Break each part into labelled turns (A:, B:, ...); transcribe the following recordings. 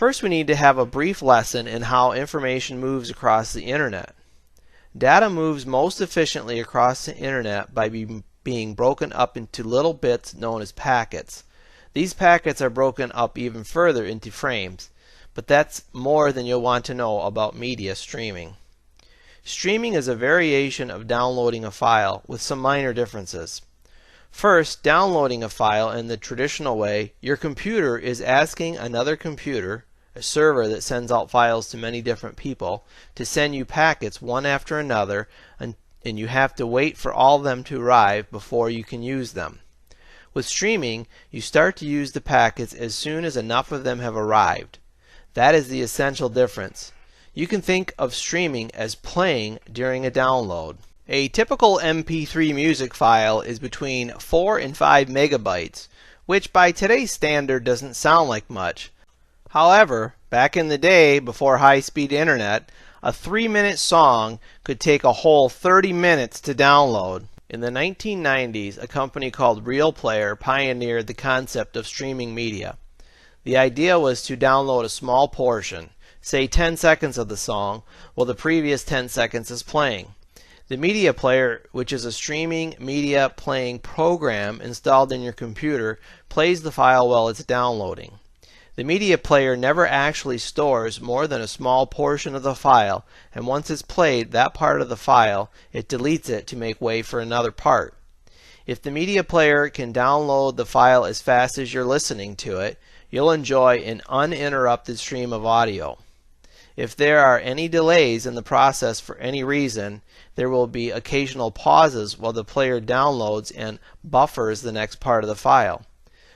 A: First, we need to have a brief lesson in how information moves across the internet. Data moves most efficiently across the internet by being broken up into little bits known as packets. These packets are broken up even further into frames, but that's more than you'll want to know about media streaming. Streaming is a variation of downloading a file with some minor differences. First, downloading a file in the traditional way, your computer is asking another computer, a server that sends out files to many different people, to send you packets one after another, and you have to wait for all of them to arrive before you can use them. With streaming, you start to use the packets as soon as enough of them have arrived. That is the essential difference. You can think of streaming as playing during a download. A typical MP3 music file is between 4 and 5 megabytes, which by today's standard doesn't sound like much. However, back in the day before high-speed internet, a 3-minute song could take a whole 30 minutes to download. In the 1990s, a company called Real Player pioneered the concept of streaming media. The idea was to download a small portion, say 10 seconds of the song, while the previous 10 seconds is playing. The media player, which is a streaming media playing program installed in your computer, plays the file while it's downloading. The media player never actually stores more than a small portion of the file, and once it's played that part of the file, it deletes it to make way for another part. If the media player can download the file as fast as you're listening to it, you'll enjoy an uninterrupted stream of audio. If there are any delays in the process for any reason, there will be occasional pauses while the player downloads and buffers the next part of the file.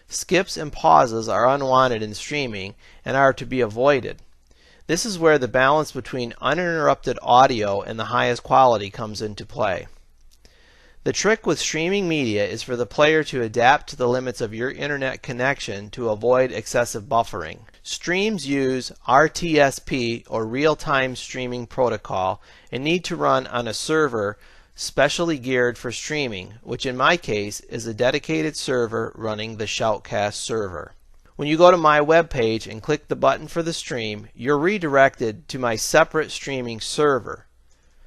A: Skips and pauses are unwanted in streaming and are to be avoided. This is where the balance between uninterrupted audio and the highest quality comes into play. The trick with streaming media is for the player to adapt to the limits of your internet connection to avoid excessive buffering. Streams use RTSP or real-time streaming protocol and need to run on a server specially geared for streaming, which in my case is a dedicated server running the Shoutcast server. When you go to my web page and click the button for the stream, you're redirected to my separate streaming server.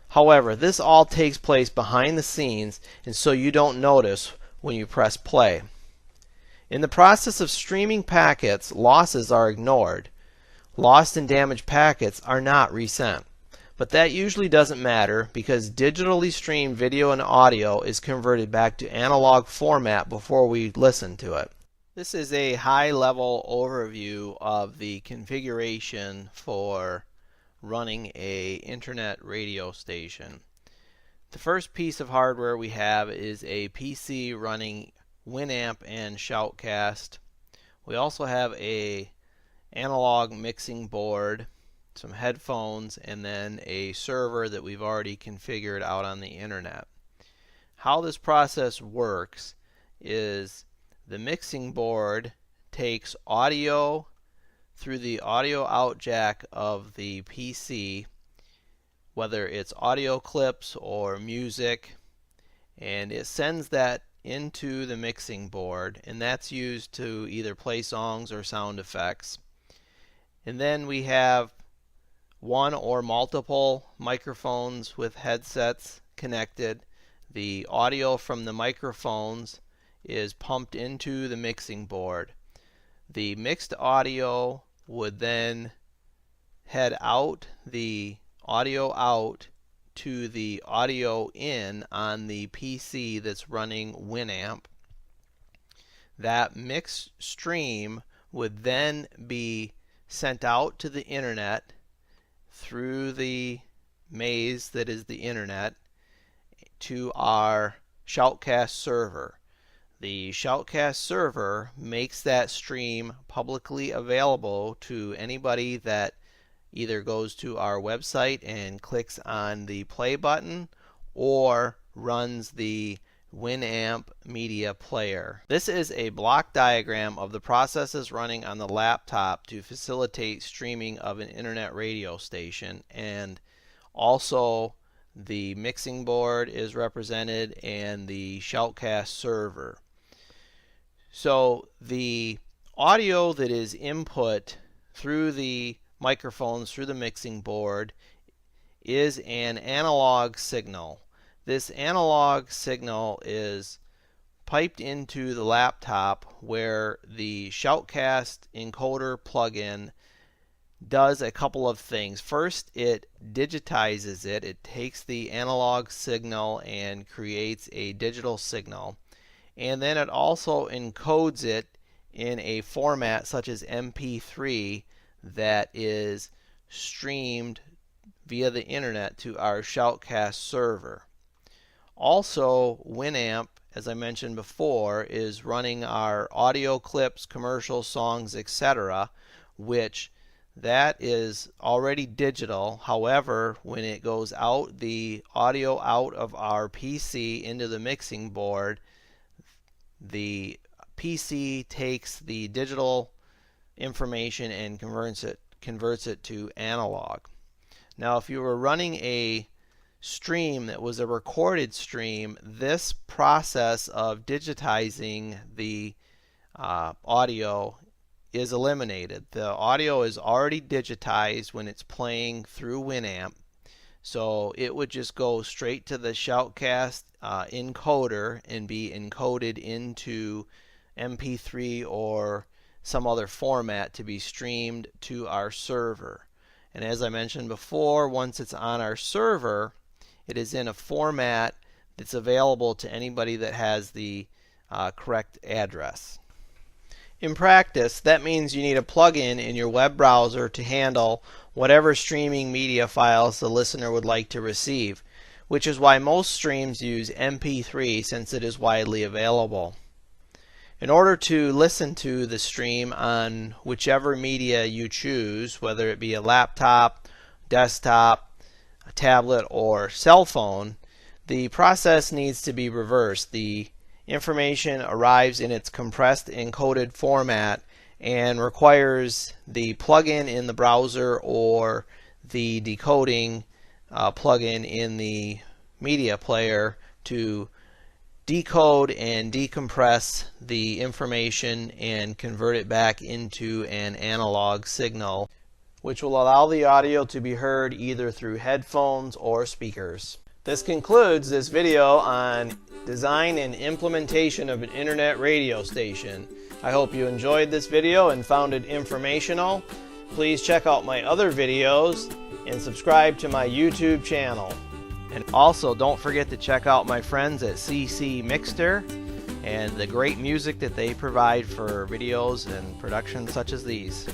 A: However, this all takes place behind the scenes, and so you don't notice when you press play. In the process of streaming packets, losses are ignored. Lost and damaged packets are not resent. But that usually doesn't matter because digitally streamed video and audio is converted back to analog format before we listen to it. This is a high-level overview of the configuration for running an internet radio station. The first piece of hardware we have is a PC running Winamp and Shoutcast. We also have an analog mixing board, some headphones, and then a server that we've already configured out on the internet. How this process works is the mixing board takes audio through the audio out jack of the PC, whether it's audio clips or music, and it sends that into the mixing board, and that's used to either play songs or sound effects. And then we have one or multiple microphones with headsets connected. The audio from the microphones is pumped into the mixing board. The mixed audio would then head out the audio out to the audio in on the PC that's running Winamp. That mixed stream would then be sent out to the internet through the maze that is the internet to our Shoutcast server. The Shoutcast server makes that stream publicly available to anybody that either goes to our website and clicks on the play button or runs the Winamp media player. This is a block diagram of the processes running on the laptop to facilitate streaming of an internet radio station, and also the mixing board is represented and the Shoutcast server. So the audio that is input through the microphones, through the mixing board, is an analog signal. This analog signal is piped into the laptop where the Shoutcast encoder plugin does a couple of things. First, it digitizes it. It takes the analog signal and creates a digital signal. And then it also encodes it in a format such as MP3 that is streamed via the internet to our Shoutcast server. Also, Winamp, as I mentioned before, is running our audio clips, commercials, songs, etc., which that is already digital. However, when it goes out, the audio out of our PC into the mixing board, the PC takes the digital information and converts it to analog. Now, if you were running a stream that was a recorded stream, this process of digitizing the audio is eliminated. The audio is already digitized when it's playing through Winamp, so it would just go straight to the Shoutcast encoder and be encoded into MP3 or some other format to be streamed to our server. And as I mentioned before, once it's on our server, it is in a format that's available to anybody that has the correct address. In practice, that means you need a plugin in your web browser to handle whatever streaming media files the listener would like to receive, which is why most streams use MP3 since it is widely available. In order to listen to the stream on whichever media you choose, whether it be a laptop, desktop, a tablet, or cell phone, the process needs to be reversed. The information arrives in its compressed encoded format and requires the plugin in the browser or the decoding plugin in the media player to decode and decompress the information and convert it back into an analog signal, which will allow the audio to be heard either through headphones or speakers. This concludes this video on design and implementation of an internet radio station. I hope you enjoyed this video and found it informational. Please check out my other videos and subscribe to my YouTube channel. And also don't forget to check out my friends at CC Mixter and the great music that they provide for videos and productions such as these.